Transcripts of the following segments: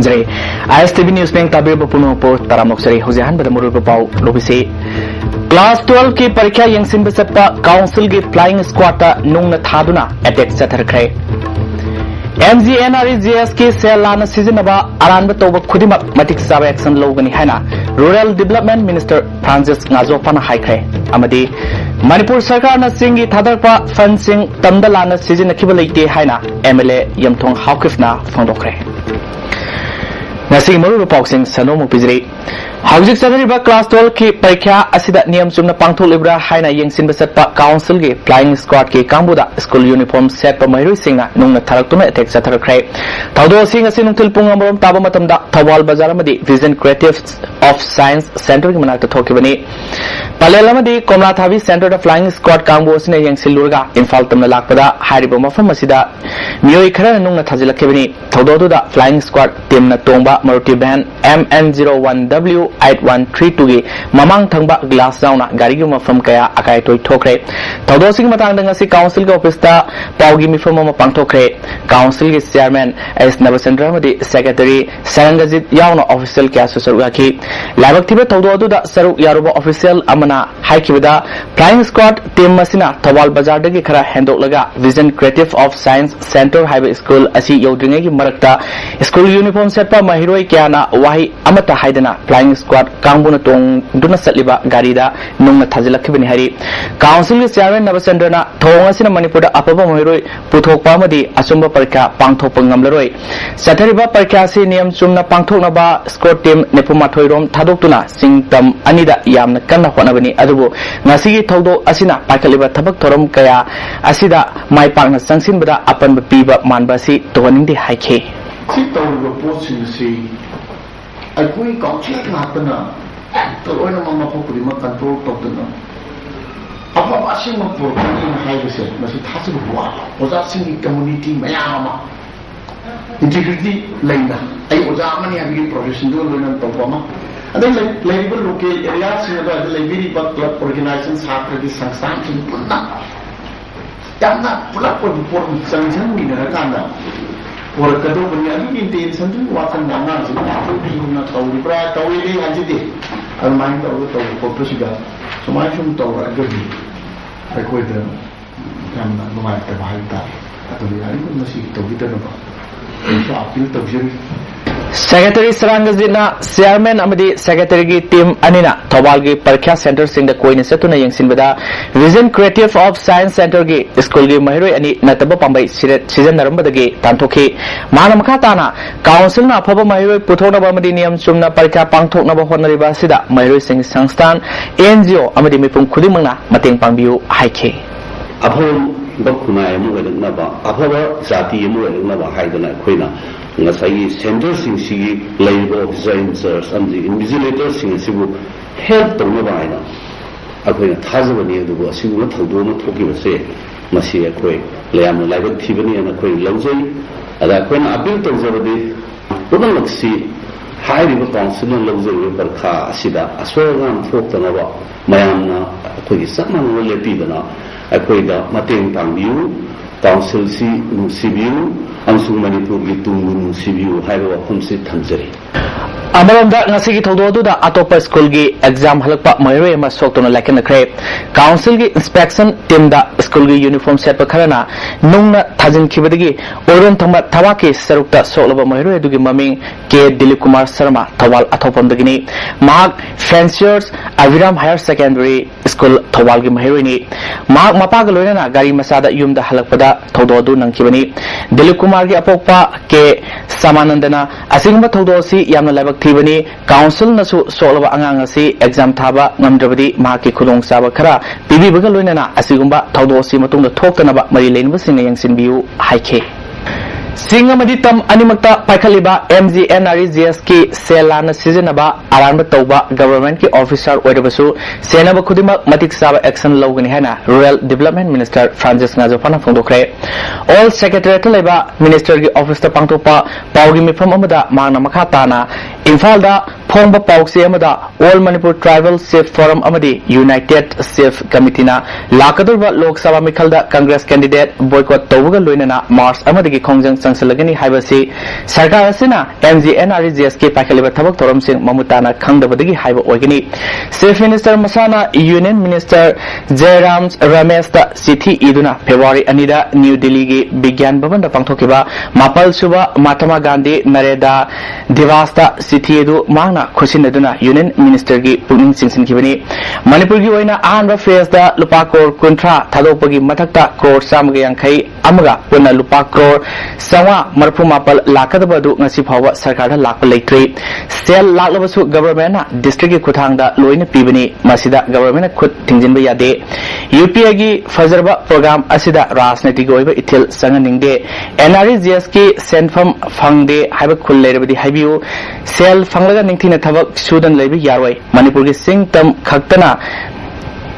Hamzari ISTV News Bank Tabir Bapuno Po Taramoksari Hosehan Badamuru Pau Lobisi Class 12 की परीक्षा यंगसिन Baspa council की flying squad नुंग थादुना attack चथरख्रे MGNREGS की cell लाना सिजनबा अरानब तौब खुदिमक मतिक चाबा action लौगनी हैना रूरल डेवलपमेंट मिनिस्टर फ्रांसिस नाजोफाना हाइख्रे अमदी मणिपुर सरकार न सिंगी थादरपा फंड सिंग तमदा लाना सिजनखिब लेते हैना MLA यमथोंग हाउकिफना फोंदोख्रे नसी मरु पाउसिंग सनोमु पिजरी हौजिक चदरिबा क्लास 12 की परीक्षा असिदा नियम चुमना पांगथोलिब्रा हाइना यंगसिन बसपा काउंसिल की फ्लाइंग स्क्वाड की कांबुदा स्कूल यूनिफॉर्म सेट प महिरुई सिंगना नुंगना थरक्तुना अटैक चथरख्रे थौदो सिंग असि नुंथिल पुंग अमरोम ताबा मतमदा थवाल बाजार अमदी vision creative of science centre की मनाक्ता थोकिबनी पलेल अमदी कोमला थावी सेंटर द फ्लाइंग स्क्वाड कांबु असने यंगसिन लुरगा इम्फाल तमना लाकपदा हारिबो मफम असिदा मियोई खरा नुंगना थाजिलखिबनी थौदोदुदा फ्लाइंग स्क्वाड टीमना तोंबा मारुति वैन MN01W 8132 की ममांग थंगबा ग्लास जाउना गाड़ी की मफम कया अकाय तोय ठोकरे थौदोसिंग मतांग दंगसी काउंसिल के ऑफिस ता पाउगी मिफम म पांगथोकरे काउंसिल के चेयरमैन एस नवचंद्र मदी सेक्रेटरी सरंगजित याउना ऑफिशियल क्या सरुगा की लाबक्तिबे थौदोदुदा सरुक यारुबा ऑफिशियल अमना हाइकिबदा फ्लाइंग स्क्वाड टीम मसिना थवाल बाजार दगी खरा हैंडोकलगा vision creative of science centre highway school असि यौद्रिंगे की मरकता स्कूल यूनिफॉर्म सेटपा महिरोई क्याना वाही अमता हाइदना फ्लाइंग स्क्वाड कांगबुना तोंगदुना सलिबा गाड़ीदा नुंगना थाजिलखिबनि हारि काउंसिल के चेयरमैन नवचंद्रना थोंगसिना मणिपुरदा अपबा महिरोई पुथोकपा अमदी असुंबा परीक्षा पांगथोकपा ngamlaroi चथरिबा परीक्षा से नियम चुमना पांगथोकनबा स्क्वाड टीम नेपुमाथोई रोम थादोक्तुना सिंगतम अनिदा यामना कन्ना होनबनि अदुबु ngasi थौदो असिना पाखलिबा थबक थोरम कया असिदा माइपाकना संगसिनबदा अपनबा पीबा मानबासी तोहनिंदि हाइखे सितौबा पोसिंगसि अखोई काउंसिल लातना तो ओइना ममा पोपुरिमा कंट्रोल तौदना अफा असिंग पोरकन हाइबसे मसि थासिबु वा ओजासिंग कम्युनिटी मयामा इंटीग्रिटी लेना आई ओजा मनि हाबि प्रोफेशन दो लोना तौबमा अदे लेबर लोकल एरिया सिंगदा लेबीरी क्लब ऑर्गेनाइजेशन छात्र की संस्थान की पुन्ना यामना पुलप रिपोर्ट संजन मिनरा कांदा और कदो बनिया की इंटेंशन जो वाकन नाना से ना तौरिब्रा तौइले हाजिदे और माइन तौ पोपसिगा समाज सुम तौरा गबी अखोइद यामना नुमाइता भाइता अतोली यारी मसी तौगिदनो तो अपील तौजरी सेक्रेटरी सरंगजितना चेयरमैन अमदी सेक्रेटरी की टीम अनिना थौबाल की परीक्षा सेंटर सिंग द कोइन सेतुना यंगसिनबदा vision creative of science centre की स्कूल की महिरोई अनि नतब पांबै सीजन नरमबदगी तांथोखी माना मखा ताना काउंसिल ना अफब महिरोई पुथोनबा अमदी नियम चुमना परीक्षा पांगथोकनबा होनरिबा सिदा महिरोई सिंग संस्थान NGO अमदी मिपुम खुदिमंगना मतेंग पांबियु हाइखे अफब बखुनाय मुगदनबा अफब जाति मुगदनबा हाइदना खोइना ngasai center sing si labor officers and the invigilators sing sibu help tawna baina akoi thajabani adugo sibu thodo ma thoki base masi akoi layam laibak thibani ana koi laujai ada akoi na appeal tawjabadi pudan laksi hairi ba council laujai barkha asida asogam thoktana ba mayamna akoi samang le pidana akoi da mateng pangbiu council si nusibiu amsung manipur gi tungun nusibiu haiba wafam si thamjari अमरमदा ngasi gi thodo aduda atopa school gi exam halakpa mairoi ma soktona lakena khre council gi inspection team da school gi uniform set pa kharana nungna thajin khibadagi oron thongba thawaki sarukta soklaba mairoi adugi maming K Dilip Kumar Sharma thawal athopam dagini mahak fanciers Aviram Higher Secondary School thawal gi mairoi ni mahak mapa ga loina gari masada yumda halakpada thodo adu nangkibani Dilip Kumar gi apokpa K Samanandana asingba thodo si yamna labak थीबनी council नसु सोलबा अंगांग असि exam थाबा ngamdrabadi mahaki khudong saba khara pibibaga loinana asigumba thaudosi matungda thoktanaba mari leinbasing yangsinbiu haike Singamadi tam animakta paikaliba MGNREGS की सेलाना सिजनबा आरानबा तौबा government की officer ओइरबसु सेनबा खुदिमक मतिक साबा एक्शन लौगनि हैना रूरल डेवलपमेंट मिनिस्टर फ्रांसिस नाजोफाना फोंदोखरे ऑल सेक्रेटरीट लेबा मिनिस्टर की ऑफिस ता पांगथोपा पाउगी मिफम अमदा मांगना मखा ताना इम्फाल दा Afongba Paukse Amada, All Manipur Tribal Safe Forum Amadi, United Safe Committee na, Lakadurba Lok Sabha Mikalda Congress candidate boycott Toga Luinana, Mars Amadi Kongjang Sansalagani Hibasi, Sarkar Asina, MGNRGSK Pakaliba Tabak Toram Singh Mamutana Kangdabadi Hiba Organi, Safe Minister Masana, Union Minister Jairams Ramesh City Iduna, February Anida, New Delhi Bigyan Bhavanda Pangtokiba, Mapal Suba, Mahatma Gandhi, Nareda, Devasta City Edu, Mana, Kusinaduna, Union Minister Gi Puning Singsin Kibani, Manipur Giwana, Andra Face the Lupakor Kuntra, Tadopagi Matakta, Kor Samgayan Kai, Amaga, Puna Lupakor, Sawa, Marpu Mapal, Lakadabadu, Nasipawa, Sarkada Lakalitri, Sel Lalabasu Government, District Kutanga, Loina Pibani, Masida Government Kut Tinjinbayade, UPAG Fazerba Program Asida Rasneti Goiba Itil Sanganingde, NRGSK Senfam Fangde, Habakul Lerabadi Habiu, Sel Fanglaga Ningtina Tabak Sudan Lebi Yarway, Manipur Sing Tam Kaktana,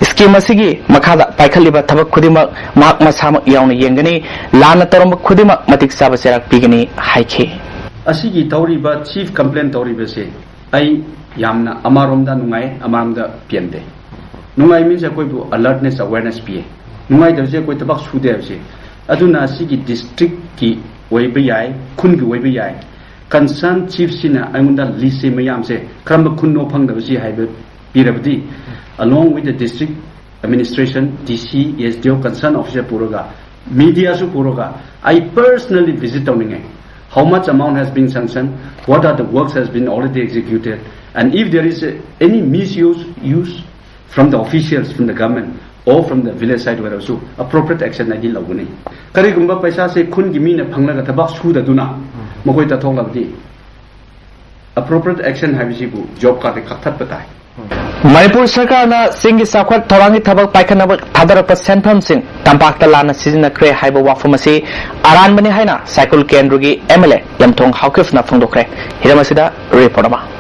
Scheme Sigi, Makada, Paikaliba Tabak Kudima, Mark Masama Yauni Yangani, Lana Torom Kudima, Matik Sabaserak Pigani, Haike. Asigi Tauriba, Chief Complaint Tauribase, I Yamna, Amarumda Nungai, Amamda Piende. Nungai means a going to alertness, awareness PA. Nungai does a going to box food there. Aduna Sigi district ki Waybai, Kungi Waybai. Concerned Chief Sina, Amunda Lise Mayamse, Kramba Kuno Pangavasi Hybrid, Pirabdi, along with the district administration, DC, SDO, concerned officer Puroga, media su Puroga. I personally visit Toninge. How much amount has been sanctioned, what are the works has been already executed, and if there is any misuse from the officials, from the government, or from the village side where also appropriate action I did laguni. Karigumba Paisa say kun gimina Panglaga Tabak Suda Duna, Mokoita Tolabdi. Appropriate action Habisibu, job card Katapatai. Manipur Sarkar na Singi Sakwat Tawangi Tabak Paikanabak Tadarapa Senpam Singh, Tampakta Lana Season Kre Haiba Wafamasi, Aran Mani Haina, Cycle Kendrugi, MLA, Yamtong Haukif na Fundokre, Hiramasida, Reportama.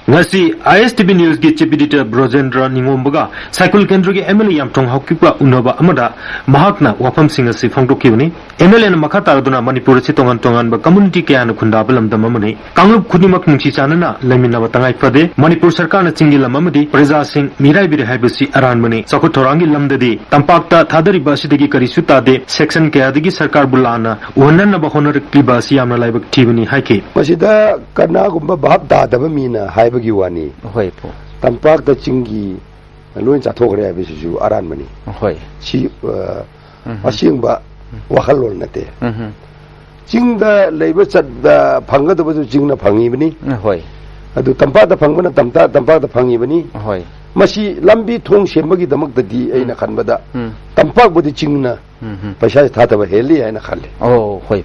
Ngasi ISTV News gi Chief Editor Brojendra Ningombaga Cycle Kendra gi MLA Yamtong Haukipa Unaba Amada Mahakna Wafam Singa si Fongdokibani MLA na Makata Aduna Manipur si Tongan ba community kaya na Kundabalam Damamani Kanglup Kudimak Nungsi Chanana Lamina Watangai Prade Manipur Sarkar na Chingila Mamadi Preza Singh Mirai Bire Haibasi Aranmani Sakutorangi Lamdadi Tampakta Thadari Basidagi Karisuta de Section Kayadigi Sarkar Bulana Uhanan ba honor Klibasi Yamna Laibak Tivani Haike Masida Kana Gumba Bahab Dada Mina Giwani, Hoi, Tampak the Chingi, Luins at Hogre, Visu, Aranmani, Hoi, she Ashingba, Wahalol Nate. Ching the labors at the Panga was Jingna Pangibani, Hoi, Adu Tampa the Pangana Tamta, Tampa the Pangibani, Hoi, Mashi Lambi Tong Shemagi the Muk the D. Aina Kanbada, Tampak with the Chingna, Pasha Tata Heli and Hali. Oh, Hoi,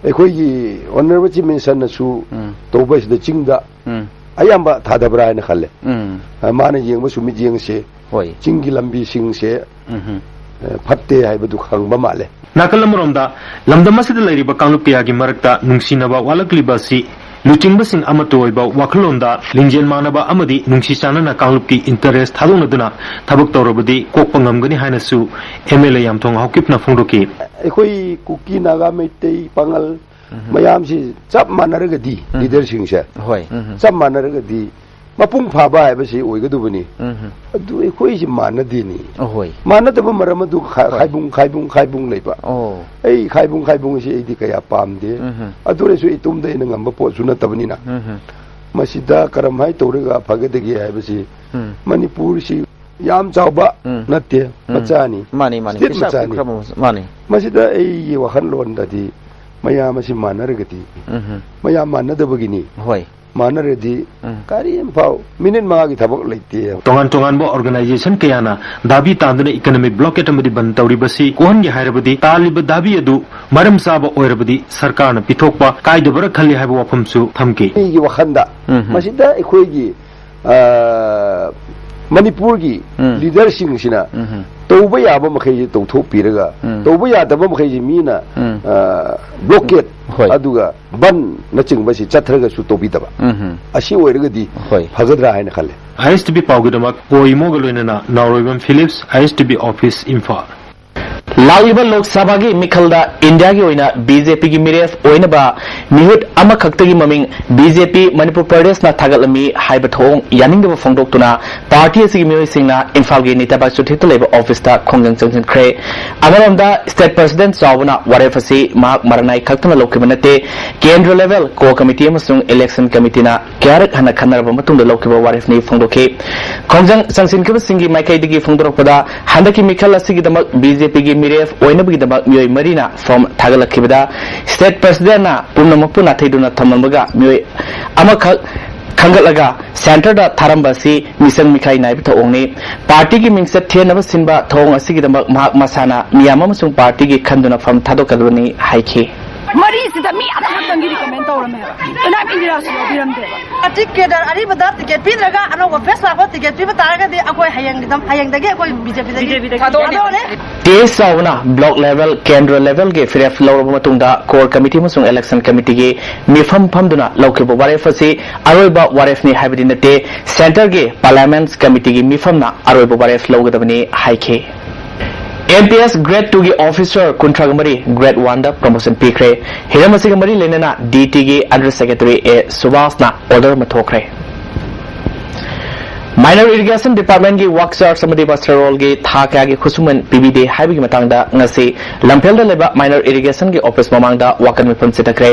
Equi, honorable mention Su, Tobas the Chinga. Ayamba Tadabra and Hale. Managing was Sumijing say, Chingilambi sing say, Pate I would do hang Bamale. Nakalamronda, Lamdamasi the lady Bakanupiagi Marakta, Nungsinaba, Walaklibasi, Luchimbasing Amatoiba, Wakalonda, Linjan Manaba Amadi, Nungsisana Kalupi, interest, Hadunaduna, Tabuktorobadi, Kopangamgani Hanasu, MLA Yamtong Hokipna Fundoki. Equi cookie nagamete pangal. Mayam si Sap Manaragadi, leader Singsha. Hoi, Some Manaragadi, Mapung Paba, I say, Oigadubani. Do a quasi manadini. Oh, Hoi, Manataba Maramadu, Kaibung Labor. Oh, A Kaibung is Edicaya Palm de. Adores Tum de Nambapo Sunatabanina. Masida Karamai Toriga Pagadegi, I say, Manipur, she Yam Chauba, not there, Machani. Money, Masida a Wahanlon that he. Mayamasi Manaragati, Mayamana the Bugini, Hoi, Manaradi, Kari and Pau, Minin Magi Tabak like the Tonganbo Organization Kayana, Dabi Tandana Economic Blockade Amadiban Tauribasi, Kuhangi Harabadi, Talib Dabi Adu, Maram Saba Oirabadi, Sarkana Pitokpa, Kai the Barakali Habwapamsu, Tamki. Wahanda, Masida Equigi, Manipurgi, leader Singshina, Tobaya Bamaki to Topiraga, Tobaya the Bamaki Mina, blockade, Aduga, Ban, nothing but Chatraga Sutobitaba. Ashi Wergadi, Hagadra and Hale. ISTV Paugudamak, Oimogalina, Norwegian Phillips, ISTV Office Info. Laiba लोक सभा की मिखलदा India की ओइना BJP की मिरेफ ओइनबा मिहुत अमा खक्तगी ममिंग BJP Manipur प्रदेश ना थागलमी HYBE थोंग यानिंगदब फोंदोक्तुना party असि मियोय सिंगना इम्फाल की नेता बासुथित लेबा ऑफिस ता खोंजंग चंजन ख्रे अमरमदा स्टेट प्रेसिडेंट चावना वारेफ असि माक मरनाई खक्तना लोकखिब नते केंद्र लेवल को कमिटी अमसुंग इलेक्शन कमिटी ना क्यारक हना खनरब मतुंग लोकखिब वारेफ नि फोंदोखे खोंजंग चंसिन खिब सिंगी माइकाइदगी फोंदोरपदा हंदकी मिखल असि की दमक बीजेपी की मिरेफ ओइनबगिदमक मियोय मरीना फॉर्म थागलखिबदा स्टेट प्रेसिडेंट ना पुनमकपु नाथैदुना थममबगा मियोय अमखक खंगलगा सेंटर दा थारंबसी मिशन मिखाई नाइब थोंगनी पार्टी की मिंगसत थेनब सिनबा थोंग असिगिदमक महक मसाना मियाम अमसुंग पार्टी की खंदुना फॉर्म थादोकदबनी हाइखि मरी सिदा मी अमखतंगी रिकमेंड तौरमेबा एना इंदिरा सिलो बिरमदेबा टिकेट अरिबदा टिकेट पिद्रगा अनोबा फेसबुक टिकेट पिबा तारगदि अकोय हयंगदगे अकोय बीजेपी दगी थादोने टेस चावना ब्लॉक लेवल केंद्र लेवल के फिरेफ लौरब मतुंगदा कोर कमिटी मसुंग इलेक्शन कमिटी के मिफम फमदुना लौखिब वारेफ असि अरोइबा वारेफनी हाइबदि नते सेंटर के पार्लियामेंट्स कमिटी की मिफमना अरोइबा वारेफ लौगदबनी हाइखे MPS Grade 2 की ऑफिसर कुंट्रागमरी Grade 1 दा प्रमोशन पीखरे हिरमसिगमरी लेनना DT की अंडर सेक्रेटरी ए सुभाषना ऑर्डर में थोखरे माइनर इरिगेशन डिपार्टमेंट की वर्कसर समदि बस्टरोल की था क्या की खुसुमन पीबीदे हाइबी की मतंगदा ngasi लंफेलदा लेबा माइनर इरिगेशन की ऑफिस ममांगदा वाकन मिफम सितखरे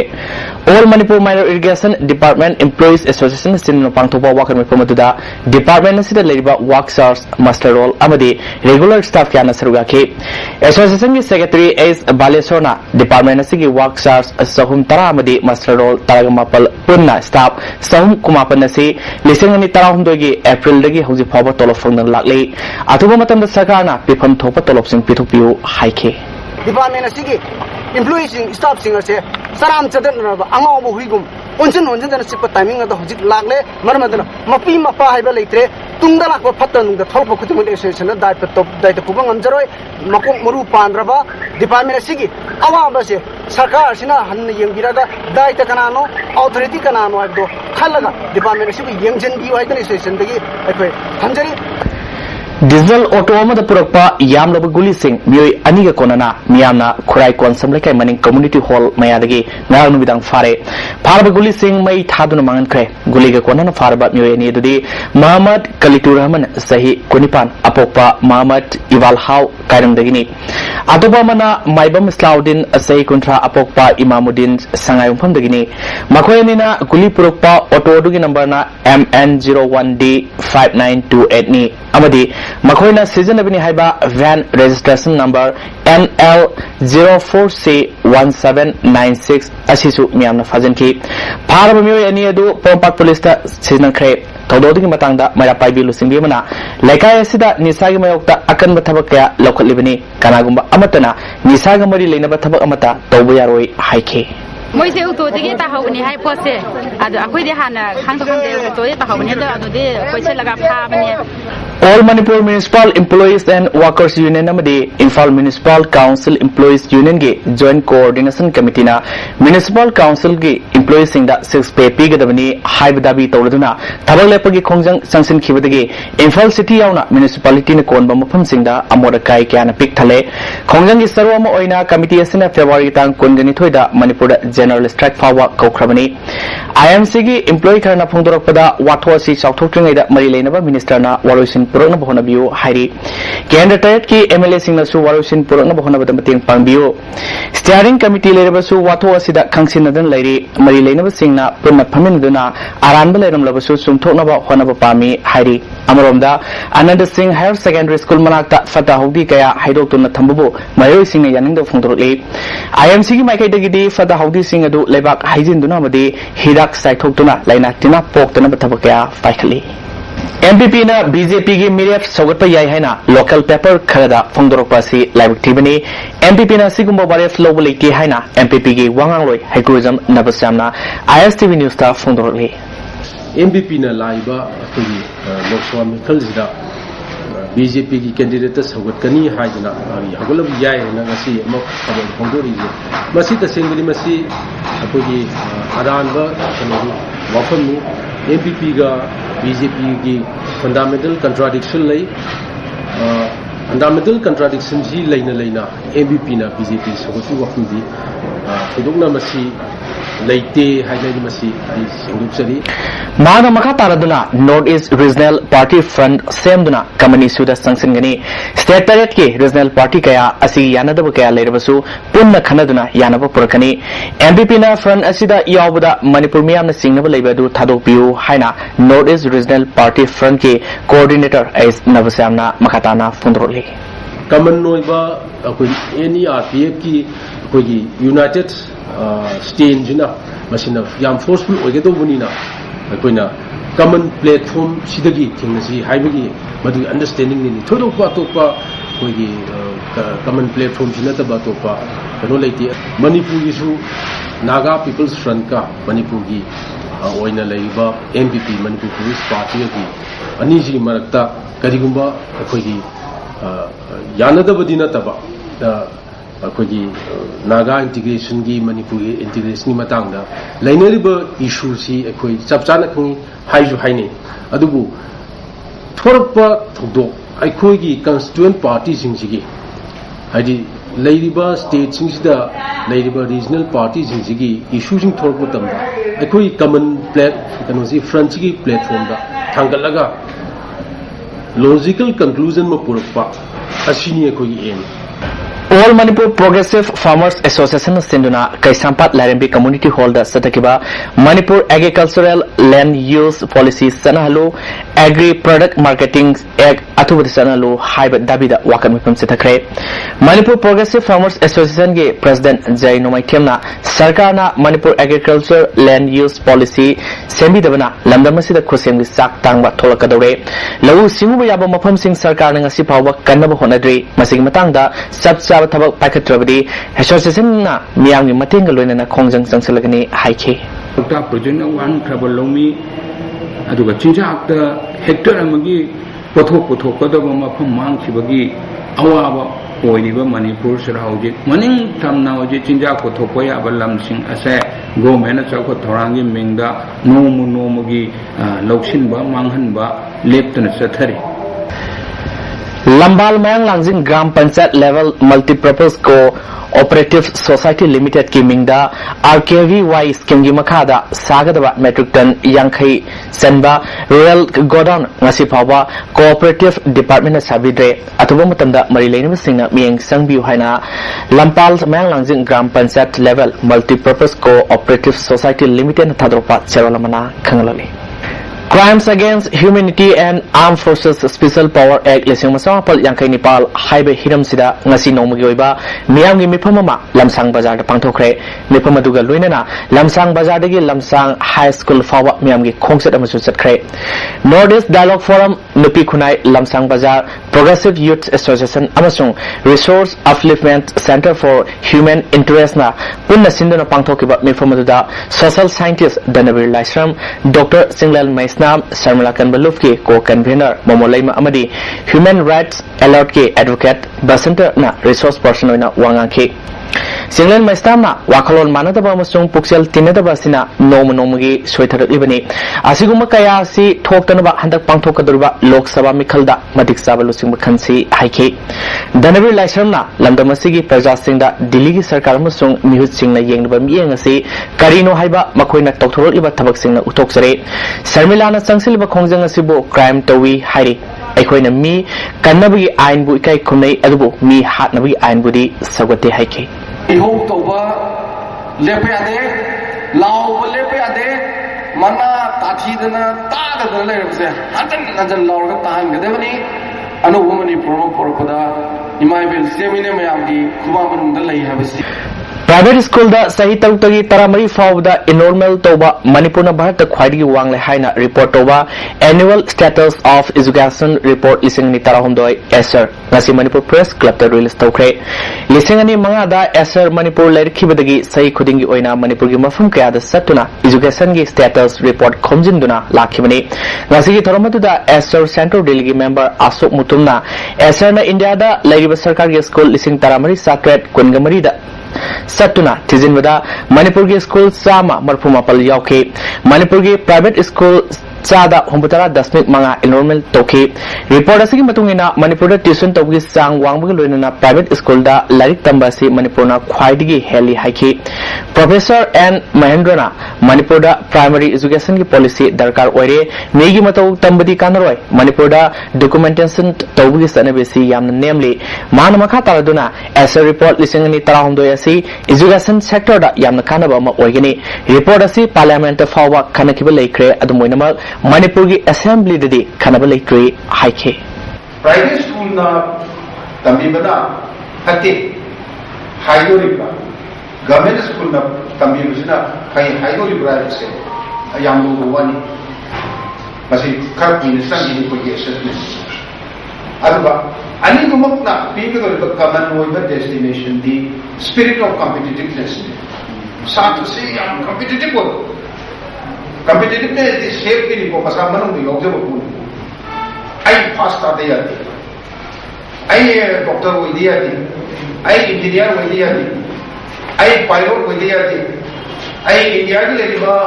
all Manipur minor irrigation department employees association सिन पांगथोबा वाकन मिफम दुदा डिपार्टमेंट सिदा लेबा वर्कसर्स मास्टरोल अमदि रेगुलर स्टाफ क्या नसरुगा के एसोसिएशन की सेक्रेटरी एस बालेश्वरना डिपार्टमेंट असि की वर्कसर्स सहुम तरा अमदि मास्टरोल तारगमापल पुन्ना स्टाफ सहुम कुमापन नसी लिसिंगनि तराहुमदोगी एप्रिल दगी हौजी फावबा तोलब फंगदन लागले अथुबा मतम सरकारना पिफम थोपा तोलब सिंग पिथुपियो हाइखे डिपार्टमेंट असिगी एम्प्लॉइज सिंग स्टाफ सिंग असे सराम चदन अंगाव हुइगुम उनसन उनसन सिप टाइमिंग अद हौजी लागले मरमदन मपी मपा हाइबा लेत्रे तुंगदा लाको फत्तनुंग द थोप खुतुम एसोसिएशन दायित्व पुबा ngамजरोय मकु मरु पानद्रबा डिपार्टमेंट असिगी अवाबा से सरकार सिना हन यंगिरागा दायित्व कनानो अथॉरिटी कनानो हाइबदो खलगा डिपार्टमेंट असिगी यंगजन बि वाइदन एसोसिएशन दगी अखोय थमजरी डीजल ऑटो अमद पुरक्पा यामलब गुली सिंह मियोय अनिगा कोनना मियामना खुराई कोनसम लेkai मनिंग कम्युनिटी हॉल मयादगी नारंग नुबिदांग फारब गुली सिंह मई थादुन मांगनख्रे गुलीगा कोनना फारब मियोय नि दुदी मोहम्मद कलितुर रहमान सही कुनिपान अपोपा मोहम्मद इवाल हाउ कायरंदगिनी अतोपा मना माइबम इस्लाउद्दीन सही कुंट्रा अपोपा इमामुद्दीन संगाय उफमदगिनी मखोयनिना गुली पुरक्पा ऑटो दुगी नंबरना MN01D 5928 नि अमदी मखोइना सिजनबनी हाइबा वैन रजिस्ट्रेशन नंबर NL04C1796 असिसु मियामना फाजनकी फारब मियोय अनि अदु पोंपाक पुलिस ता सिजनख्रे थौदोदगी मतंगदा मैरा पाइबी लुसिंगबीमना लेकाय असिदा निसागी मयोक्ता अकनब थबक कया लौखलिबनी कनागुंबा अमतना निसागा मरी लेनब थबक अमता तौबो यारोय हाइखे मोइसे उतोदगी ताहौबनी हाइ पोसे अदु अखोइदि हाना खांदे उतोदि ताहौबनी अदु अदुदि कोइसे लगा फाबनी All Manipur Municipal Employees and Workers Union amadi Imphal Municipal Council Employees Union ge Joint Coordination Committee na Municipal Council ge Employees sing da 6 pay pigadabani haibadabi tawladuna thabak lepagi khongjang sangsin khibadagi Imphal City yauna municipality na konba mafam sing da amoda kai kyana pik thale khongjang gi sarwa ma oina committee asina February tang 23 da Manipur da general strike fawa kaukrabani IMC gi employee kharna phongdorakpada watho si chauthokringai da mari leinaba minister na waroisin पुरन बहना बियो हाइरी केंद्र TET की MLA Singh नसु वारोसिन पुरन बहना बदम तिंग पांबियो steering committee लेरबसु वाथो असिदा खंगसिनदन Larry मरी लेनब सिंहना पुन्न फमिनदुना आरानब लेरमलबसु सुमथोकनब होनब पामी हाइरी अमरोमदा Anand Singh higher secondary school मनाक्ता फता हौदी कया हाइदोक्तुना थंबबु मयोय Singh Yaning फुंदोरले IMC की माइकैदगिदी फता हौदी सिंह अदु लेबाक हाइजिनदुना मदि हिदाक साइथोक्तुना लाइना तिना पोक्तना बथब कया पाइखली MPP na BJP की मिरेफ सौगत याय है ना लोकल पेपर खरदा फोंदोरपा सी लाइव टीबनी MPP ना सिगुम्बो बारेफ लोबो लेके है ना MPP की वांगांगलोय हाइकुजम नबसामना ISTV न्यूज ता फोंदोरले MPP ना लाइबा अखोगी लोकसभा मिखल जिदा BJP की कैंडिडेट सौगत कनी हाइजना हगलब याय ना ngasi अमक खबर फोंदोरी मसी तसेंगली मसी अखोगी अरानबा कनोगी वफमनी MPP का BJP की फंडामेंटल कंट्राडिक्शन लई fundamental contradiction si leina MVP na BJP sogotu wafudi thudukna masi leite haidai masi ai singupsari Mana makha taraduna North East Regional Party Front semduna kamani suda sangsingani State Parade ki Regional Party kaya asi yanadaba kaya leirabasu punna khanaduna yanaba purakani MVP na front asida yawbuda Manipur miyamna singnaba leibadu thadokpiu haina North East Regional Party Front ki coordinator as Navasamna makhatana fundroli common noiba akoi NERPF ki akoi United State jina masina yam forceful oigedo bunina akoina common platform sidagi thingnasi haibagi madu understanding ni thodopa topa koigi common platform sinata ba topa kano leiti Manipur gisu Naga People's Front ka Manipur gi oina leiba MPP Manipur Police Party gi ani ji marakta karigumba akoigi yanada badina taba akoigi Naga integration gi Manipur integration ni matangda lainariba issue si akoi chapchana khangi haiju haine adubu thorpa thogdo akoi gi constituent party singsi haidi leiriba state singsida leiriba regional party singsi issue sing thorpa tamda akoi common kano si front gi platform da thangalaga logical conclusion ma purpa asini akoi gi aim All Manipur Progressive Farmers Association Sinduna Kaisampat Larimbi Community Hall da Satakiba Manipur Agricultural Land Use Policy Sanahalu Agri Product Marketing Act Atubadi Sanahalu Hybrid Dabida Wakan Mipam Sitakre Manipur Progressive Farmers Association ge President Jai Nomai Kemna Sarkarna Manipur Agricultural Land Use Policy Sembi Dabana Lamdamasida Kusem Sak Tangba Tolakadore Lawu Simu Yaba Mapam Sing Sarkar Nangasi Pawa Kanaba Honadri Masing Matangda Subsa Tabak Pakatrabadi Association na Miang Matinga Luna Kongjang Sansalagani Haiki. Dr. Project one travel lomi aduga chinja akta hector amagi pothok kadaba from mang chibagi awaba oiniba Manipur sarauji maning tamna oji chinja pothok ya balam sing ase government chakko thorangi mingda nomugi loksin ba manghan ba leptana sathari Lambal Mayang Langjing Gram Panchayat Level Multipurpose Co-Operative Society Limited ki mingda RKVY scheme gi makhada sagadaba metric ton yankhai senba Royal Godown ngasi phawa Cooperative Department na sabidre atuba matamda mari leina singna mieng sangbiu haina Lampal Mayang Langjing Gram Panchayat Level Multipurpose Co-Operative Society Limited na thadropa cherolamana khangalali Crimes Against Humanity and Armed Forces Special Power Act Lesing Masawapal Yankai Nepal Haibe Hiram Sida Ngasi Nomagi Oiba Miyamgi Mipamama Lamsang Bazar da Pangthokre Mipamaduga Luinana Lamsang Bazar dagi Lamsang High School Fawa Miyamgi Khongset amasu chatkre Northeast Dialogue Forum Nupi Khunai Lamsang Bazar Progressive Youth Association amasung Resource Upliftment Center for Human Interest na punna sinduna pangthokiba Mipamaduda Social Scientist Danavir Laisram Dr. Singlal Mais Nam Sarmalakan Baluf ke co-convener Momolaima Amadi Human Rights Alert ke advocate Basanta na resource person na wangang ke Singlen Maistam na wakalon manadaba amasung puksel tinadaba sina nomugi soitharak ibani asiguma kaya si thoktanaba handak pangthokadurba Lok Sabha mikhalda madik sabalo singba khansi haike Danavir Laisram na lamdamasigi praja singda Delhi gi sarkar amasung mihut singna yengnaba miyeng asi karino haiba makoina tokthorok iba thabak singna utoksare Sarmila na sangsilba khongjang asibo crime tawi hairi aikoina mi kannabagi ain bu ikai khumnai adubu mi hatnabagi ain budi sagate haike Ihong toba lepe ade lao lepe ade mana tathi dana ta da le se hadan lao ga ta hang de bani anu womani promo pada imai bel semine me amdi kuma banung da lai habisi Private School da sahi tarutagi taramari fawda enrollment toba Manipurna Bharat khwaidigi wangle haina report toba Annual Status of Education Report ising ni tarahomdoi SR ngasi Manipur Press Club ta release tawkre lisingani manga da SR Manipur lairkhibadagi sahi khudingi oina Manipur gi mafum kaya da satuna education gi status report khomjinduna lakhibani ngasi gi thoramatu da SR Central Delegate member Asok Mutumna SR na India da lairiba sarkar gi school lising taramari sakret kungamari da Satuna Tizinwada Manipur gi school sama marphuma pal yauke Manipur gi private school चादा हुंबुतरा दशमिक मंगा enrolment तौखी report असगी मतुंगिना Manipur tuition तौगी सांग वांगबगी लोइनना private school दा लारिक तंबा से मणिपुरना ख्वाइदगी heli हाइखी professor N महेंद्रना Manipur दा primary education की policy दरकार ओइरे Maggi मतौ तंबदी कानरोय Manipur दा documentation तौगी सनबेसी यामना नेमली मान मखा तारदुना एसर रिपोर्ट लिसिंगनी तराहुंदोय असि एजुकेशन सेक्टर दा यामना कानबा अमा ओइगनी रिपोर्ट असि पार्लियामेंट फावा खनकिबा लेख्रे अदुमोइनमक मणिपुर की असेंबली ददी खनबा लेख्रे हाइखे प्राइवेट स्कूल ना तंबीबना हते हाइडोरिबा गवर्नमेंट स्कूल ना तंबीबसिना फै हाइडोरिबा से याम लोवानी मसी खर मिनिस्टर की कोई असेसमेंट अदुबा अनिगुमकना पीगदोरिबा कमन ओइबा destination the spirit of competitiveness साथ से याम competitive competitiveness is shaped in the masa manung the observe pun ai fast ade ade ai doctor wo dia ade ai engineer wo dia ade ai pilot wo dia ade ai india ki le ba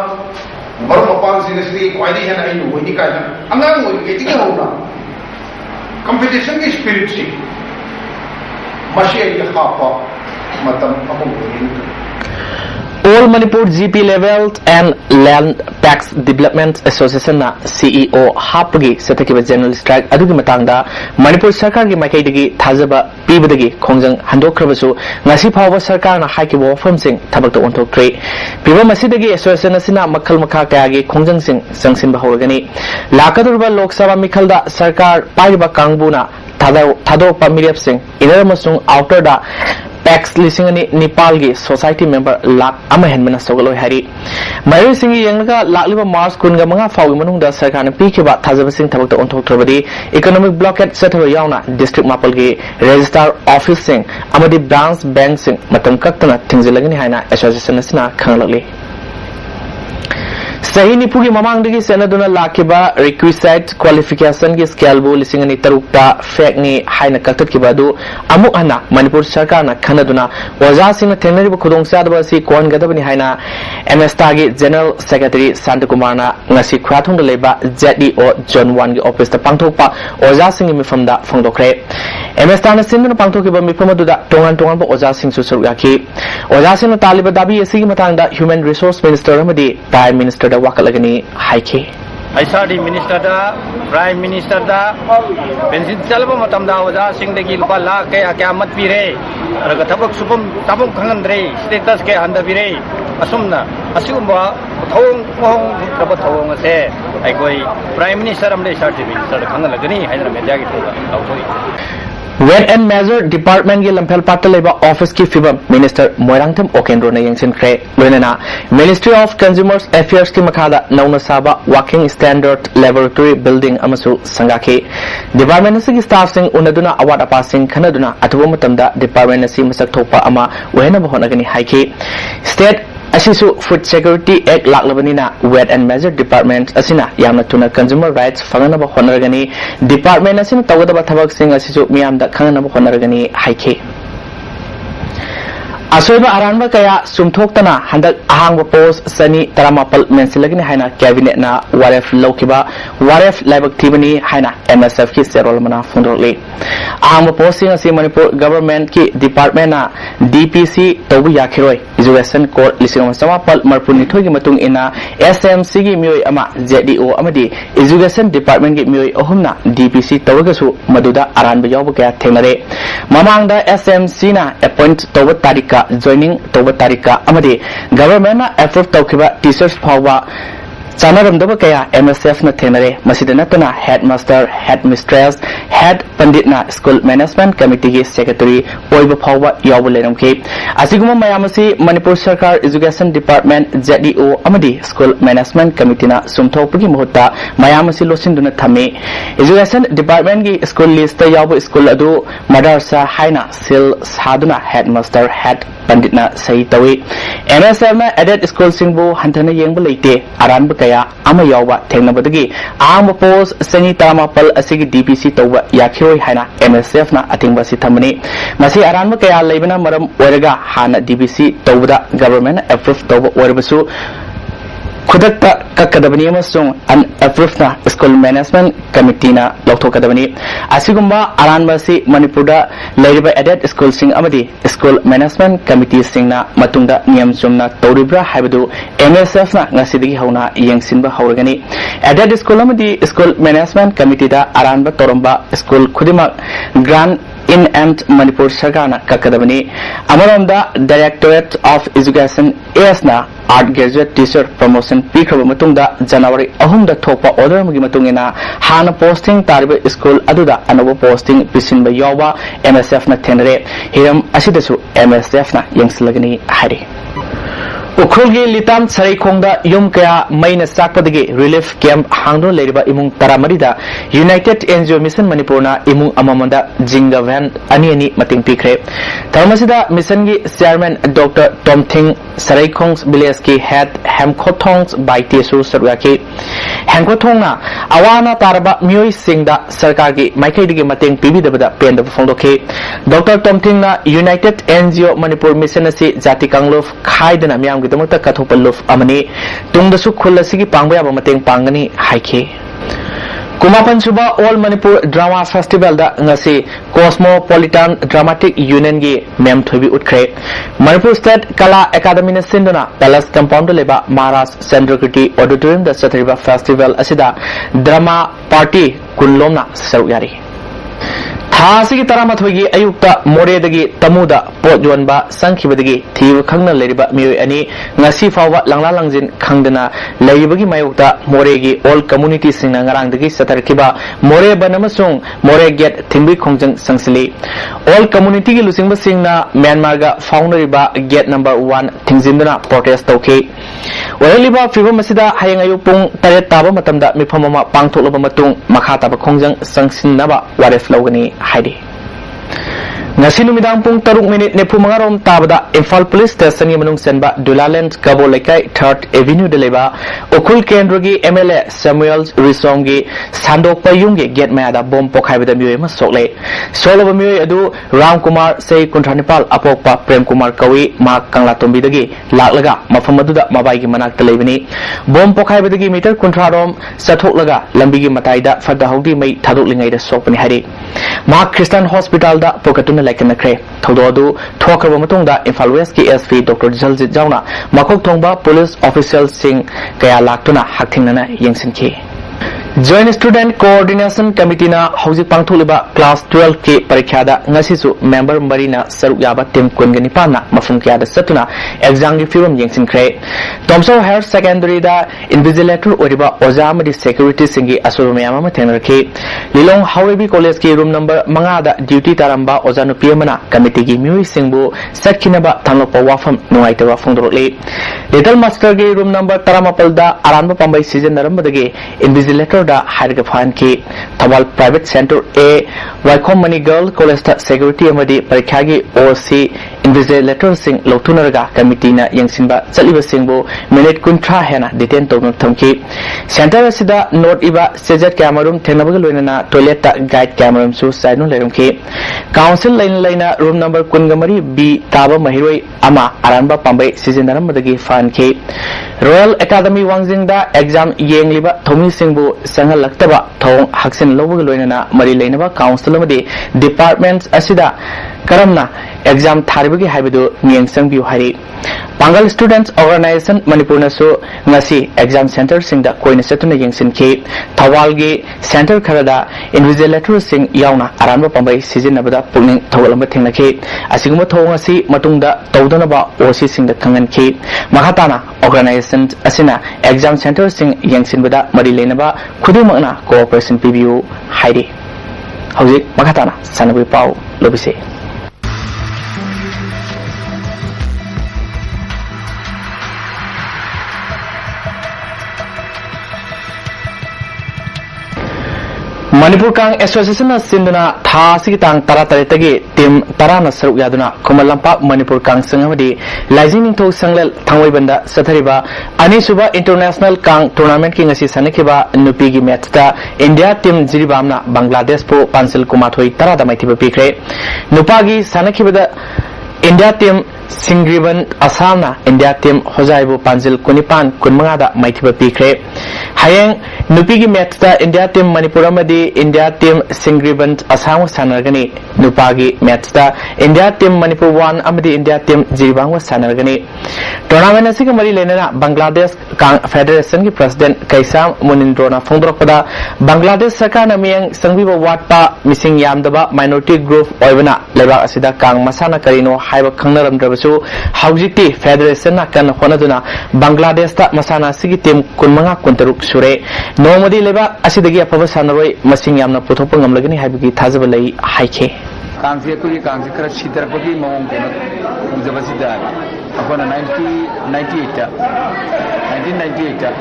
mar mapal seriously quality है ai wo ni ka na angang wo ke ti ho na competition ki spirit si mashi ai ha pa matam among All Manipur GP Level and Land Tax Development Association na CEO hapgi setakiba general strike adugi matangda Manipur Sarkar gi maikaidagi thajaba pibadagi khongjang handokrabasu ngasi phawba sarkar na haikibo wafamsing thabakta onthoktre piba masidagi association asina makhal makha kayagi khongjang sing sangsinba hawragani lakadurba lok sabha mikhalda sarkar paiba kangbuna thadokpa mirep sing inner amasung outer da PACS लिसिंगनी नेपाल की society member lakh अमहन सौगलोय हरी मयूर सिंह यंगगा लाखलिबा March कुनगा मंगा फाउगी मनुंगदा सरकार ने पीखिबा थाजबसिंग थबकता ओंथोक्थरबदी इकोनॉमिक ब्लॉकेट सेटव यावना डिस्ट्रिक्ट मापल की रजिस्ट्रार ऑफिस सिंह अमदी ब्रांच बैंक सिंह मतम कक्तना थिंगजिलगनी हाइना एसोसिएशन असना खंगलगली सही निपुगी ममांगदगी सेनदुना लाखिबा रिक्विसाइट क्वालिफिकेशन की स्केलबु लिसिंगनी तरुक्ता फेकनी हाइना कक्तकिबादु अमुक हना मणिपुर सरकार ना खनदुना ओजा सिंह थेंगनरिबा खुदोंसादबा सि कोनगदबनी हाइना एमएसटा की जनरल सेक्रेटरी शांतकुमार ना ngasi khrathung leba ZDO John 1 की ऑफिस ता पांगथोकपा ओजा सिंह मिफमदा फोंदोखरे एमएसटा ना सिंह पांगथोकिबा मिफमदुदा टोंगान टोंगान बा ओजा सिंह सु सरुयाखी ओजा सिंह तालिबा दाबी एसी मतंगदा ह्यूमन रिसोर्स मिनिस्टर अमदी प्राइम मिनिस्टर दा वाकलगनी हाइखे ISTV मिनिस्टर दा प्राइम मिनिस्टर दा पेंशन चलबा मतमदा ओजा सिंह दगी लुपा लाख के क्या मत पीरे अरग थबक सुपम तबम खंगंद्रे स्टेटस के हंदबिरे असुमना असुमबा थोंग मोंग खब थोंग से आई कोई प्राइम मिनिस्टर अमले ISTV मिनिस्टर खंगलगनी हाइदर मीडिया की थोगा लाउथोई वेट एंड मेजर डिपार्टमेंट की लंफेल पाट लेबा ऑफिस की फिबम मिनिस्टर मोइरांगथम ओकेंद्रो ने यंगसिनख्रे लोइनना मिनिस्ट्री ऑफ कंज्यूमर्स अफेयर्स की मखादा नौना साबा वर्किंग स्टैंडर्ड लैबोरेटरी बिल्डिंग अमसु संगाखे डिपार्टमेंट की स्टाफ सिंह उनदुना अवार्ड अपा सिंह खनदुना अथुबा मतमदा डिपार्टमेंट असि मसक थोपा अमा वहेना बहोनगनी हाइखे स्टेट असिसु फूड सिक्योरिटी एक्ट लाक्लबनिना वेट एंड मेजर डिपार्टमेंट असिना यामना तुना कंज्यूमर राइट्स फंगनब होनरगनी डिपार्टमेंट असिना तवदब थबक सिंह असिसु मियामदा खंगनब होनरगनी हाइखे असोइबा अरानबा कया सुमथोक्तना हंदक अहांगबा पोस्ट सनी तरामापल मेंसिलगनी हाइना कैबिनेट ना वारेफ लौकिबा वारेफ लाइबक थिबनी हाइना एमएसएफ की सेरोल मना फुंदोले अहांगबा पोस्टिंग असि मणिपुर गवर्नमेंट की डिपार्टमेंट ना डीपीसी तौबु याखिरोय एजुकेशन कोड लिसिंग समापल मरपुनिथोय की मतुंग इना एसएमसी की मियोय अमा जेडीओ अमदी एजुकेशन डिपार्टमेंट की मियोय अहुमना डीपीसी तौगसु मदुदा अरानबा यावबा कया थेंगनरे ममांगदा एसएमसी ना अपॉइंट तौबा तारिका joining toba tarika amadi government na approve tawkiba teachers phawba चानरमदब कया एमएसएफ न थेनरे मसिद नतना हेडमास्टर हेडमिस्ट्रेस हेड पंडित ना स्कूल मैनेजमेंट कमिटी की सेक्रेटरी ओइब फावबा यावब लेरमके असिगुम मयामसी मणिपुर सरकार एजुकेशन डिपार्टमेंट जेडीओ अमदी स्कूल मैनेजमेंट कमिटी ना सुमथोपगी मुहत्ता मयामसी लोसिंदुना थमे एजुकेशन डिपार्टमेंट की स्कूल लिस्ट यावब स्कूल अदु मदरसा हाइना सिल सादुना हेडमास्टर हेड पंडित ना सही तवे एमएसएफ ना एडेड स्कूल सिंगबु हंथना येंब लेते आरानब कया अमा यावबा थेंगनबदगी आम पोस्ट सनी तरामापल असिगी डीपीसी तौबा याखिरोय हाइना एमएसएफ ना अथिंगबा सि थमने मसी आरानब कया लेबना मरम ओरगा हाना डीपीसी तौबदा गवर्नमेंट अप्रूव तौबा ओरबसु खुदकता कक्कदबनी अमसुंग अनअप्रूव्ड ना स्कूल मैनेजमेंट कमिटी ना लौथोकदबनी असिगुम्बा अरानबासी मणिपुरदा लेरिबा एडेड स्कूल सिंग अमदी स्कूल मैनेजमेंट कमिटी सिंगना मतुंगदा नियम चुमना तौरिब्रा हाइबदु MSF ना ngasiदगी हौना यंगसिनबा हौरगनी एडेड स्कूल अमदी स्कूल मैनेजमेंट कमिटी दा अरानबा तोरंबा स्कूल खुदिमा ग्रांड इन एंड मणिपुर सरकारना कक्कदबनी अमरोंदा डायरेक्टोरेट ऑफ एजुकेशन एस ना आर्ट ग्रेजुएट टीचर प्रमोशन पीखरब मतुंगदा जनवरी 3 दा थोकपा ऑर्डर मगी मतुंगिना हाना पोस्टिंग तारिब स्कूल अदुदा अनोबो पोस्टिंग पिसिनबा यावा MSF ना थेनरे हिरम असिदसु MSF ना यंगसलगनी हारी उखरुलगी लिताम सराइखोंदा युम कया मैना साकपदगी रिलीफ कैंप हांगदो लेरिबा इमुंग तरामरीदा यूनाइटेड एनजीओ मिशन मणिपुरना इमुंग अममदा जिंगा वैन अनि मतिंग पिखरे धर्मसिदा मिशन की chairman doctor Tomthing Saraikhong village की हेड हेमखोथोंग बाइतेसु सरुयाकी हेमखोथोंगना अवाना तारबा मियोई सिंगदा सरकार की माइकैदगी मतिंग पिबिदबदा पेंदब फोंदोखे डॉक्टर टोमथिंगना यूनाइटेड एनजीओ मणिपुर मिशन असि जाति कांगलुफ खाइदना मियाम गिदमकता कथोपा लुफ अमनी तुंगदसु खुल असिगी पांगबा याबा मतेंग पांगनी हाइखे कुमापन सुबा ऑल मणिपुर ड्रामा फेस्टिवल दा ngasi कॉस्मोपॉलिटन ड्रामेटिक यूनियन की मेम थोबी उठ्रे मणिपुर स्टेट कला एकेडमी ने सिंदना पैलेस कंपाउंड लेबा महाराज चंद्रकृति ऑडिटोरियम दा चथरिबा फेस्टिवल असिदा ड्रामा पार्टी कुनलोमना सरुयारी थासी तरामथोगी अयुक्ता मोरेदगी तमुदा पोट योनबा संखिबदगी थीव खंगना लेरिबा मियोय अनि ngasi फावबा लांगला लांजिन खंगदना लेरिबगी मायुक्ता मोरेगी ऑल कम्युनिटी सिंगना ngarangdagi satarkiba मोरे बनमसुंग मोरे गेट थिंबी खोंजंग संसली ऑल कम्युनिटी की लुसिंगबा सिंगना म्यांमार गा फाउंडरिबा गेट नंबर 1 थिंगजिंदना प्रोटेस्ट तौखे ओरलिबा फिबम मसिदा हायंग अयु पुंग 8 ताबा मतमदा मिफममा पांगथोलबा मतुंग मखा ताबा खोंजंग संसिननाबा वारेफ लौगनी Heidi ngasi numidang pung 3 minute ne pumangarom tabada Imphal police station ni manung senba Dulaland Kabo Lekai 3rd Avenue de leba okul kendrogi MLA Samuel Risongi Sandok Payungi get mayada bom pokhaibada miyoy ma sokle soloba miyoy adu Ram Kumar sei kuntranipal apokpa Prem Kumar Kawi ma Kangla Tombi dagi laklaga mafam aduda mabai gi manak telebini bom pokhaibadagi meter kuntrarom sathok laga lambi gi mataida fada hawdi mai thadok lingai da sokpani hari ma Christian Hospital da pokatuna laikanakre thododu thokraba matungda Imphal West ki SP Dr. Jaljit Jauna makok thongba police officials sing kaya laktuna hakthingnana yengsinki Joint Student Coordination Committee na hauji pangtholiba class 12 ki parikha da ngasisu member marina saruk yaba team kungani pana mafung kya da satuna exam gi film yengsinkhre Tomso Higher Secondary da invigilator oriba oja amadi security singi asuru mayama ma thenrakhi Lilong Hawebi College ki room number 5 da duty taramba oja nu pmana committee gi mui singbu sakhinaba thanglopa wafam nuaitaba phongdorle Little Master gi room number 13 da aranba pambai season narambadagi invigilator da Hairga Fan ki Thawal Private Center A Waikhom Mani Girl College ta security amadi parikha gi OC invigilator sing lautunaraga committee na yengsinba chaliba singbo minute kuntra hena detain tawna thamki center asida note iba sejat camera room thenabaga loinana toilet ta guide camera room su sainu leirumki council laina room number 13 B taba mahiroi ama aranba pambai sizinaramadagi fan ki Royal Academy Wangjing da exam yengliba thomi singbu sangal laktaba thong haksin lobuga loinana mari leinaba council amadi departments asida karamna exam tharibagi haibadu miyengsang biu hari Pangal Students Organization Manipur nasu ngasi exam center singda koina setuna yengsinki Thawalgi center kharada invigilator sing yauna aranba pambai sizinabada pungning thawalamba thingnaki asiguma thong asi matungda tawdanaba OC singda khanganki mahatana organization asina exam center sing yengsinbada mari leinaba khudimakna cooperation pibiu hairi hauji mahatana sanabui pau lobise Manipur Kang Association na sinduna tha sigi tang tara tagi team tara na saruk yaduna Kumalampak Manipur Kang sangamadi Laijing Ningtho Sanglel Thangwai banda sathariba ani suba international Kang tournament ki ngasi sanakiba nupi gi match ta India team jiribamna Bangladesh po Pansil Kumathoi tara da maithiba pikre nupa gi sanakibada India team Singriban Asalna India team Hojaibu Panjil Kunipan Kunmangada Maitiba Pikre Hayang Nupigi Metsta India team Manipuramadi India team Singriban Asam Sanargani Nupagi Metsta India team Manipur 1 Amadi India team Jiribang Sanargani Tournament Sigamari Lena Bangladesh Federation ki President Kaisam Munindrona Fondropada Bangladesh Sarkar Namiyang Sangbiba Watpa Missing Yamdaba Minority Group Oivana Leba Asida Kang Masana Karino Haiba Kangnaram Drabasu Haujiti Federation Nakan Honaduna Bangladesh ta Masana Sigi team Kunmanga Kuntaruk Sure Nomadi Leba Asidagi Apava Sanaroi Masing Yamna Putopangam Lagani Habiki Tazabalai Haike Kansi Kuri Kansi Kara Shidar Paki Mong Jabasida Akona 1998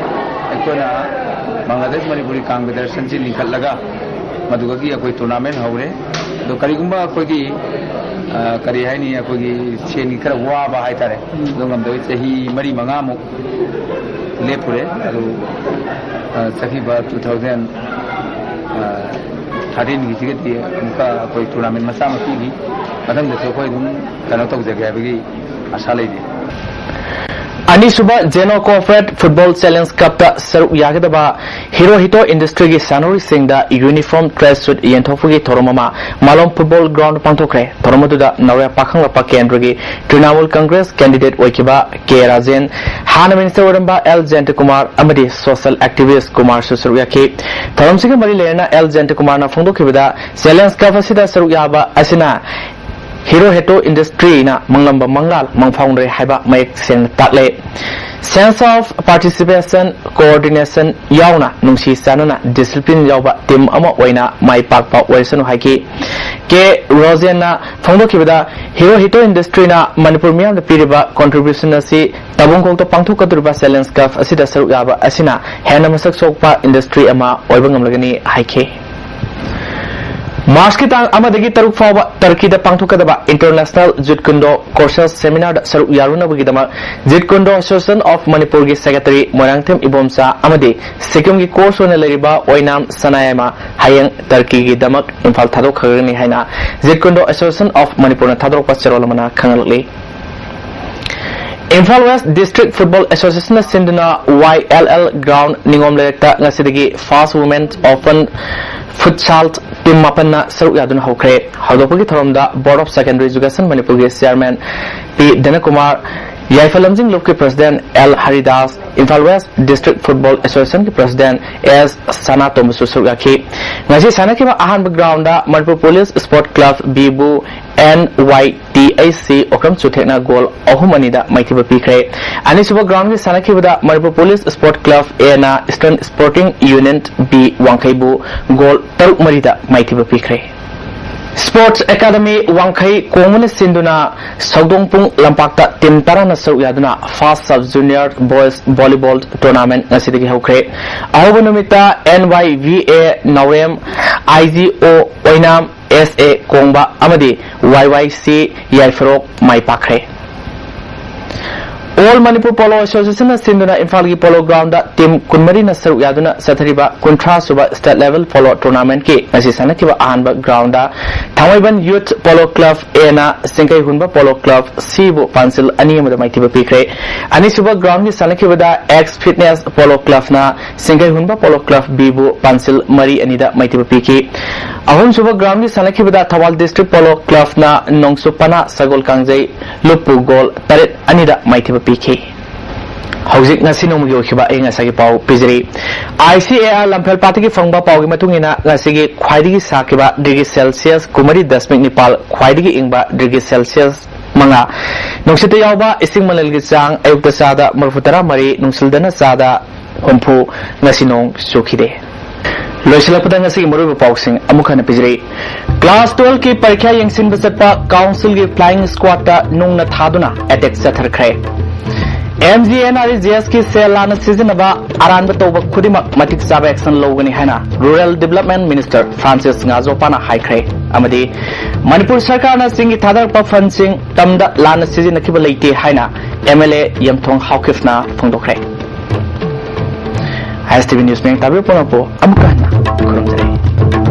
Akona Bangladesh Manipuri Kang Federation Ji Linkalaga Madugaki Akoi tournament Haure Do Karigumba Akogi Kari Haini Akogi Cheni Kara Waba Haitare Dongam Do Sahi Mari Mangamu Lepure Sakiba 2013 ki tigati muka koi tournament masama ki madam de koi dum kana tok jagya bagi asa leide Anisuba Jeno Corporate Football Challenge Cup ta Saru Yagadaba Hirohito Industry ki Sanori Singda Uniform Dress Suit Yentofugi Toromama Malom Football Ground Pangtokre Toromaduda Nawa Pakhang Lapa Kendrugi Trinamool Congress Candidate Oikiba K. Rajen Hana Minister Oramba L. Jantakumar Amadi Social Activist Kumar Susuruyaki Toromsiga Mari Lena L. Jantakumar na Fungdokibida Challenge Cup asida Saru Yaba Asina Hirohito Industry na Manglamba Mangal Mangfoundre Haiba Mayek Sen Takle Sense of Participation Coordination Yauna Nungsi Sanana Discipline Yauba Team Ama Waina Mai Pakpa Waisano Haiki K. Rosena Fongdokibida Hirohito Industry na Manipur Miyam the Piriba Contribution Nasi Tabungkok to Pangtu Kadruba Challenge Cup Asida Saru Yaba Asina Hana Masak Sokpa Industry Ama Oibangam Lagani Haiki March kitang amadagi taruk fawa Turkey da pangthukadaba International Jutkundo Courses Seminar da saruk yaruna bagidama Jutkundo Association of Manipur gi Secretary Morangtem Ibomsa amadi Sikkim gi course ona leriba Oinam Sanayama hayang Turkey gi damak Imphal thadok khagani haina Jutkundo Association of Manipur na thadok pascharolamana khangalli Imphal West District Football Association na sinduna YLL ground ningom lekta ngasidagi Fast Women's Open Futsal team Mapanna Saru Yadun Hokre Hadopagi Tharomda Board of Secondary Education Manipur Chairman P. Danakumar Yaifalamjing Local President L. Haridas Imphal West District Football Association ki President S. Sana Thomas Surgaki Ngasi sana ki ahan background da Manipur Police Sport Club Bibu NYTAC Okram Chuthena goal Ohumanida Maitiba Pikre Ani Super Ground ki sana ki bada Manipur Police Sport Club A na Eastern Sporting Unit B Wangkhaibu goal Taruk Marida Maitiba Pikre Sports Academy Wangkhai Kongmuna Sinduna Saudongpung Lampakta Team Tarana Saru Yaduna Fast Sub Junior Boys Volleyball Tournament Nasidagi Hokre Ahobunumita NYVA Nawem IGO Oinam SA Kongba Amadi YYC Yaifrok Mai Pakre All Manipur Polo Association Sinduna Imphal Polo Ground Team Kunmari na Saru Yaduna Sathariba Kuntra Suba State Level Polo Tournament ki Nasi sana kiba ahanba ground Thamaiban Youth Polo Club A na Singkai Hunba Polo Club C bu Pansil ani amada maitiba pikre Ani suba ground ki sana kiba da X Fitness Polo Club na Singkai Hunba Polo Club B bu Pansil Mari anida maitiba piki Ahun suba ground ki sana kiba da Thawal District Polo Club na Nongsupana Sagol Kangjai Lupu Gol Taret anida maitiba PK Hojik ngasi nomugi okiba ay ngasagi pau pizri ICAR Lamphel Party ki fangba pau gi matungina ngasigi khwaidigi sakiba degree Celsius kumari 10 nipal khwaidigi ingba degree Celsius manga nungsita yawba ising manal gi chang ayukta sada marfutara mari nungsildana sada hompu ngasi nong sukhide Loisalapda ngasi maruba pausing amukhana pizri Class 12 ki parikha yengsin basatpa council gi flying squad ta nungna thaduna attack satharkhre MGNRGS ki selana sizinaba aranba toba khudima matik saba action logani haina Rural Development Minister Francis Ngazopana haikre amadi Manipur Sarkar na singi thadar pa fansing tamda lana sizina kiba leite haina MLA Yamthong Haukifna phongdokre ISTV News Meng tabi ponapo amukana khurumjai